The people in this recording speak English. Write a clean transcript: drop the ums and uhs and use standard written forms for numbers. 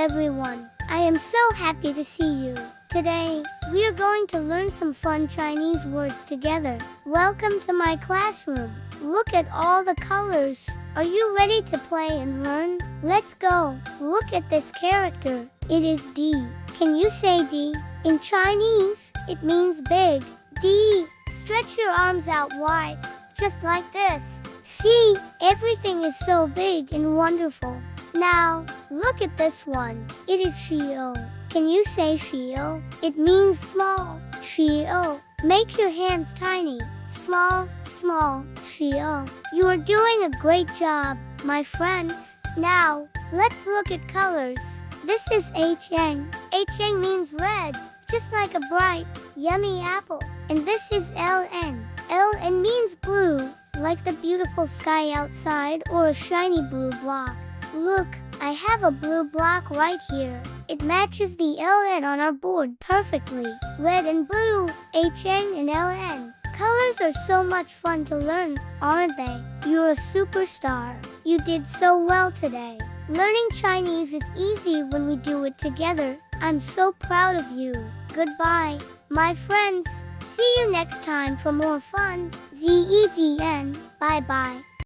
everyone. I am so happy to see you. Today, we are going to learn some fun Chinese words together. Welcome to my classroom. Look at all the colors. Are you ready to play and learn? Let's go. Look at this character. It is D. Can you say D? In Chinese, it means big. D. Stretch your arms out wide, just like this. See, everything is so big and wonderful. Now, look at this one. It is Shio. Can you say Shio? It means small. Shio. Make your hands tiny. Small, small. Shio. You are doing a great job, my friends. Now, let's look at colors. This is Heng. Heng means red, just like a bright, yummy apple. And this is Ln. Ln means blue, like the beautiful sky outside or a shiny blue block. Look, I have a blue block right here. It matches the Ln on our board perfectly. Red and blue, Hn and Ln. Colors are so much fun to learn, aren't they? You're a superstar. You did so well today. Learning Chinese is easy when we do it together. I'm so proud of you. Goodbye, my friends. See you next time for more fun. Zegen. Bye-bye.